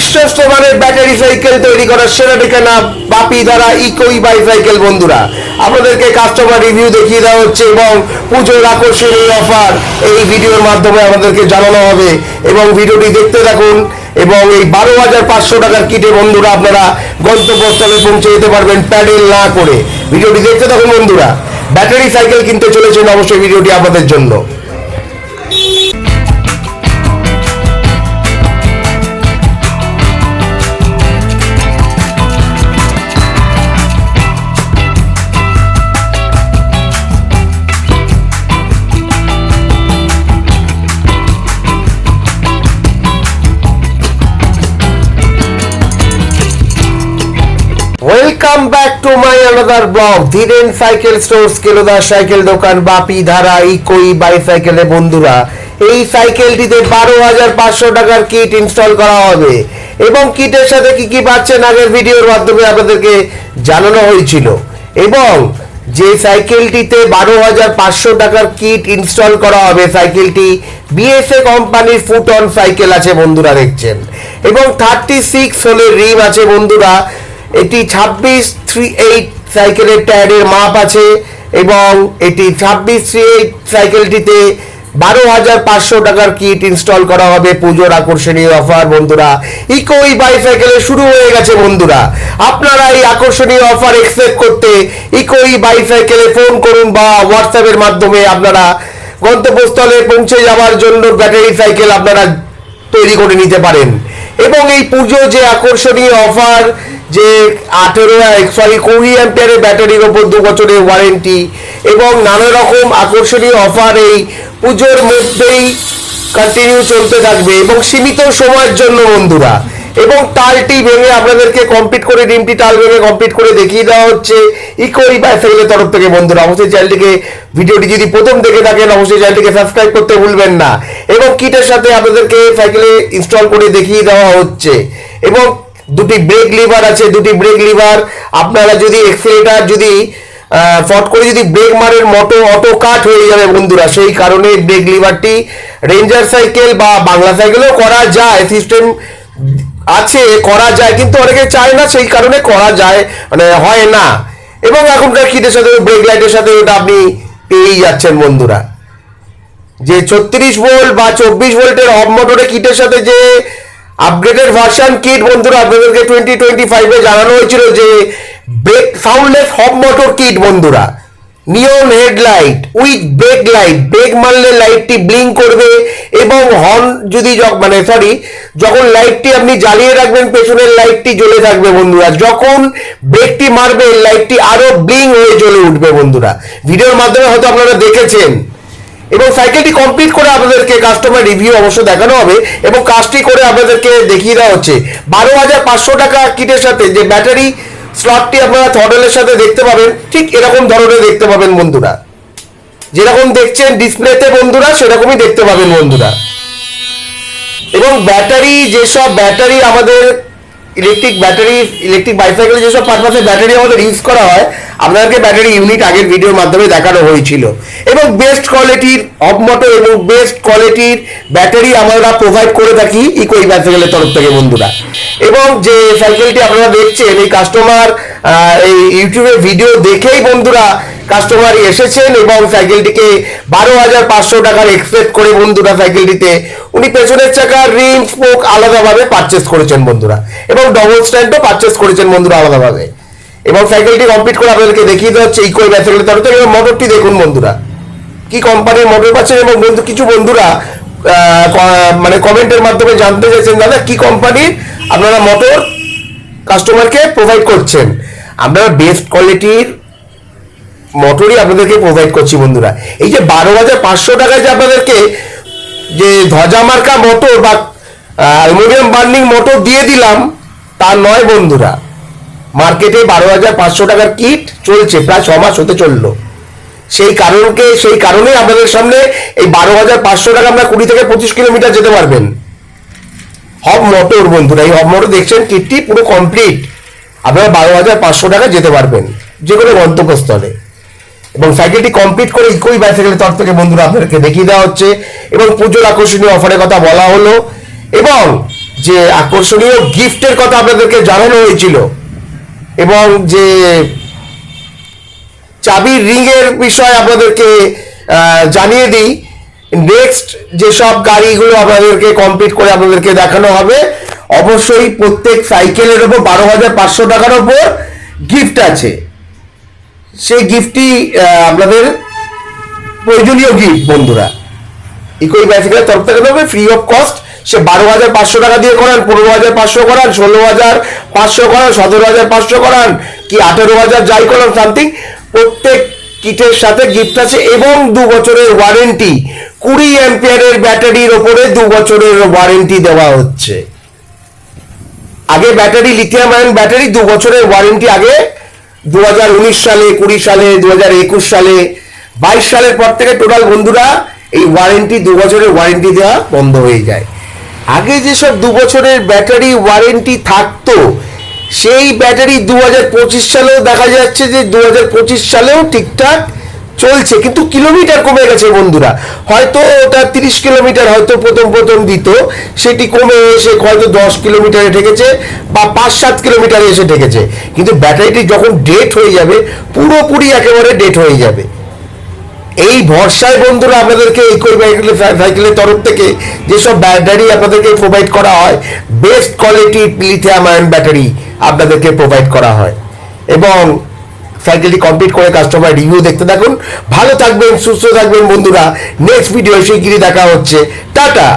বিশ্বস্ত মানের battery cycle তৈরি করার সেরা ঠিকানা বাপি ধারা ইকোই বাইসাইকেল। বন্ধুরা, আপনাদেরকে কাস্টমার রিভিউ দেখিয়ে দেওয়া হচ্ছে এবং পুজোর আকর্ষণীয় অফার এই ভিডিওর মাধ্যমে আমাদেরকে জানানো হবে এবং ভিডিওটি দেখতে থাকুন। এবং এই 12,500 টাকার কিটে বন্ধুরা আপনারা গন্তব্যস্থলে পৌঁছে যেতে পারবেন প্যাডেল না করে। ভিডিওটি দেখতে থাকুন বন্ধুরা। ব্যাটারি সাইকেল কিনতে চলেছেন, অবশ্যই ভিডিওটি আপনাদের জন্য। Welcome back to my another blog Dhiren cycle stores, কেলোদার সাইকেল দোকান, বাপি ধারা ইকোই বাইসাইকেলে। বন্ধুরা, এই সাইকেলটিতে 12,500 টাকার কিট ইনস্টল করা হবে এবং কিটের সাথে কি কি পাচ্ছেন আগের ভিডিওর মাধ্যমে আপনাদেরকে জানানো হয়েছিল। এবং যে সাইকেলটিতে 12,500 টাকার কিট ইনস্টল করা হবে, সাইকেলটি বিএসএ কোম্পানির ফুট অন সাইকেল আছে বন্ধুরা, দেখছেন। এবং 36 হোলের রিম আছে বন্ধুরা। এটি 2638 সাইকেলের টায়ারের মাপ আছে এবং এটি 2638 সাইকেলটিতে 12,500 টাকার কিট ইনস্টল করা হবে। পুজোর আকর্ষণীয় অফার বন্ধুরা, ইকোই বাইসাইকেলে শুরু হয়ে গেছে বন্ধুরা। আপনারা এই আকর্ষণীয় অফার এক্সপেক্ট করতে ইকোই বাইসাইকেলে ফোন করুন বা হোয়াটসঅ্যাপের মাধ্যমে আপনারা গন্তব্যস্থলে পৌঁছে যাওয়ার জন্য ব্যাটারি সাইকেল আপনারা তৈরি করে নিতে পারেন। এবং এই পুজো যে আকর্ষণীয় অফার, যে 20 অ্যাম্পিয়ারের ব্যাটারির ওপর 2 বছরের ওয়ারেন্টি এবং নানা রকম আকর্ষণীয় অফার এই পুজোর মধ্যেই কন্টিনিউ চলতে থাকবে এবং সীমিত সময়ের জন্য বন্ধুরা। এবং টালটি ভেঙে আপনাদেরকে কমপ্লিট করে, রিমটি টাল ভেঙে কমপ্লিট করে দেখিয়ে দেওয়া হচ্ছে ইকোই বাইসাইকেলের তরফ থেকে বন্ধুরা। অবশ্যই চ্যানেলটিকে, ভিডিওটি যদি প্রথম দেখে থাকেন, অবশ্যই চ্যানেলটিকে সাবস্ক্রাইব করতে ভুলবেন না। এবং কিটের সাথে আপনাদেরকে সাইকেলে ইনস্টল করে দেখিয়ে দেওয়া হচ্ছে। এবং দুটি ব্রেক লিভার আছে, দুটি ব্রেক লিভার। আপনারা যদি এক্সেলেটার যদি ফট করে যদি ব্রেক মারেন, অটো কাট হয়ে যাবে বন্ধুরা। সেই কারণে ব্রেক লিভারটি রেঞ্জার সাইকেল বা বাংলা সাইকেলেও করা যায়, সিস্টেম আছে, করা যায়, কিন্তু অনেকে চায় না, সেই কারণে করা যায় মানে হয় না। এবং এখনকার কিটের সাথে ব্রেক লাইটের সাথে ওটা আপনি পেয়েই যাচ্ছেন বন্ধুরা। যে 36 ভোল্ট বা 24 ভোল্টের অফ মোটরের কিটের সাথে যে আপগ্রেডেড ভার্সন কিট বন্ধুরা আপনাদেরকে 2025-এ জানানো হয়েছিল, যে ব্রেক সাউন্ডলেস হব মোটর কিট বন্ধুরা। Neon headlight with brake light, brake মারলে লাইটটি ব্লিঙ্ক করবে এবং হর্ন যদি যখন লাইটটি আপনি জ্বালিয়ে রাখবেন, পেছনের লাইটটি জ্বলে থাকবে বন্ধুরা। যখন ব্রেকটি মারবে, লাইটটি আরো ব্লিঙ্ক হয়ে জ্বলে উঠবে বন্ধুরা। ভিডিওর মাধ্যমে হয়তো আপনারা দেখেছেন। এবং সাইকেলটি কমপ্লিট করে আপনাদেরকে কাস্টমার রিভিউ অবশ্য দেখানো হবে এবং কাজটি করে আপনাদেরকে দেখিয়ে দেওয়া হচ্ছে। 12,500 টাকা কিটের সাথে যে ব্যাটারি স্লটটি আপনারা থ্রটলের সাথে দেখতে পাবেন, ঠিক এরকম ধরনের দেখতে পাবেন বন্ধুরা। যেরকম দেখছেন ডিসপ্লেতে বন্ধুরা, সেরকমই দেখতে পাবেন বন্ধুরা। এবং ব্যাটারি, যেসব ব্যাটারি আমাদের ইলেকট্রিক বাইসাইকেলে যেসব পারপাসে ব্যাটারি আমাদের ইউজ করা হয়, আপনাদেরকে ব্যাটারি ইউনিট আগের ভিডিওর মাধ্যমে দেখানো হয়েছিল। এবং বেস্ট কোয়ালিটির অফ মোটর এবং বেস্ট কোয়ালিটির ব্যাটারি আমরা প্রোভাইড করে থাকি ইকোই বাইসাইকেলের তরফ থেকে বন্ধুরা। এবং যে সাইকেলটি আপনারা দেখছেন, এই কাস্টমার এই ইউটিউবে ভিডিও দেখেই বন্ধুরা কাস্টমার এসেছেন এবং সাইকেলটিকে 12,500 টাকার এক্সপেক্ট করে বন্ধুরা সাইকেলটিতে উনি পেছনের চাকার রিম স্পোক আলাদাভাবে পারচেস করেছেন বন্ধুরা এবং ডবল স্ট্যান্ডও পারচেস করেছেন বন্ধুরা আলাদাভাবে। এবং সাইকেলটি কমপ্লিট করে আপনাদেরকে দেখিয়ে দেওয়া হচ্ছে ইকোই বাইসাইকেলের তরফ থেকে। এবং মোটরটি দেখুন বন্ধুরা, কি কোম্পানির মোটর পাচ্ছেন। এবং কিছু বন্ধুরা মানে কমেন্টের মাধ্যমে জানতে চাইছেন, দাদা কি কোম্পানির আপনারা মোটর কাস্টমারকে প্রোভাইড করছেন। আমরা বেস্ট কোয়ালিটির মোটরই আপনাদেরকে প্রোভাইড করছি বন্ধুরা। এই যে 12,500 টাকায় যে আপনাদেরকে যে ধ্বজা মার্কা মোটর বা অ্যালুমিনিয়াম বার্নিং মোটর দিয়ে দিলাম, তা নয় বন্ধুরা। মার্কেটে 12,500 টাকার কিট চলছে, প্রায় 6 মাস হতে চললো। সেই কারণে আপনাদের সামনে এই 12,500 টাকা আমরা 20 থেকে 25 কিলোমিটার যেতে পারবেন। হব মোটর বন্ধুরা, এই হব মোটর দেখছেন, কিটটি পুরো কমপ্লিট। আপনারা 12,500 টাকা যেতে পারবেন যে কোনো গন্তব্যস্থলে। এবং সাইকেলটি কমপ্লিট করে ইকোই বাইসাইকেলের তরফ থেকে বন্ধুরা আপনাদেরকে দেখিয়ে দেওয়া হচ্ছে এবং পুজোর আকর্ষণীয় অফারের কথা বলা হলো। এবং যে আকর্ষণীয় গিফটের কথা আপনাদেরকে জানানো হয়েছিল এবং যে চাবির রিং এর বিষয় আপনাদেরকে জানিয়ে দিই, নেক্সট যেসব গাড়িগুলো আপনাদেরকে কমপ্লিট করে আপনাদেরকে দেখানো হবে, অবশ্যই প্রত্যেক সাইকেলের উপর 12,500 টাকার উপর গিফট আছে। সেই গিফটটি আপনাদের প্রয়োজনীয় গিফট বন্ধুরা, ইকোই বাইসাইকেলের তরফ থেকে দেবে ফ্রি অফ কস্ট। সে 12,500 টাকা দিয়ে করান, 15,500 করান, 16,500 করান, 17,500 করান, কি 18,000 যাই করান সামথিং, প্রত্যেক কিটের সাথে গিফট আছে এবং 2 বছরের ওয়ারেন্টি। 20 অ্যাম্পিয়ারের ব্যাটারির ওপরে 2 বছরের ওয়ারেন্টি দেওয়া হচ্ছে। আগে ব্যাটারি লিথিয়াম আয়ন ব্যাটারি 2 বছরের ওয়ারেন্টি আগে 2019 সালে, 20 সালে, 2021 সালে, 22 সালের পর থেকে টোটাল বন্ধুরা এই ওয়ারেন্টি 2 বছরের ওয়ারেন্টি দেওয়া বন্ধ হয়ে যায়। আগে যেসব 2 বছরের ব্যাটারি ওয়ারেন্টি থাকতো সেই ব্যাটারি 2025 সালেও দেখা যাচ্ছে যে 2025 সালেও ঠিকঠাক চলছে, কিন্তু কিলোমিটার কমে গেছে বন্ধুরা। হয়তো ওটা 30 কিলোমিটার হয়তো প্রথম দিত, সেটি কমে এসে হয়তো 10 কিলোমিটারে ঠেকেছে বা 5-7 কিলোমিটারে এসে ঠেকেছে, কিন্তু ব্যাটারিটি যখন ডেট হয়ে যাবে পুরোপুরি একেবারে ডেট হয়ে যাবে। এই ভরসায় বন্ধুরা আপনাদেরকে ইকোই সাইকেলের তরফ থেকে যেসব ব্যাটারি আপনাদেরকে প্রোভাইড করা হয়, বেস্ট কোয়ালিটির লিথিয়াম আয়ন ব্যাটারি আপনাদেরকে প্রোভাইড করা হয়। এবং সাইকেলটি কমপ্লিট করে কাস্টমার রিভিউ দেখতে থাকুন। ভালো থাকবেন, সুস্থ থাকবেন বন্ধুরা। নেক্সট ভিডিও শিগগিরই দেখা হচ্ছে। টাটা।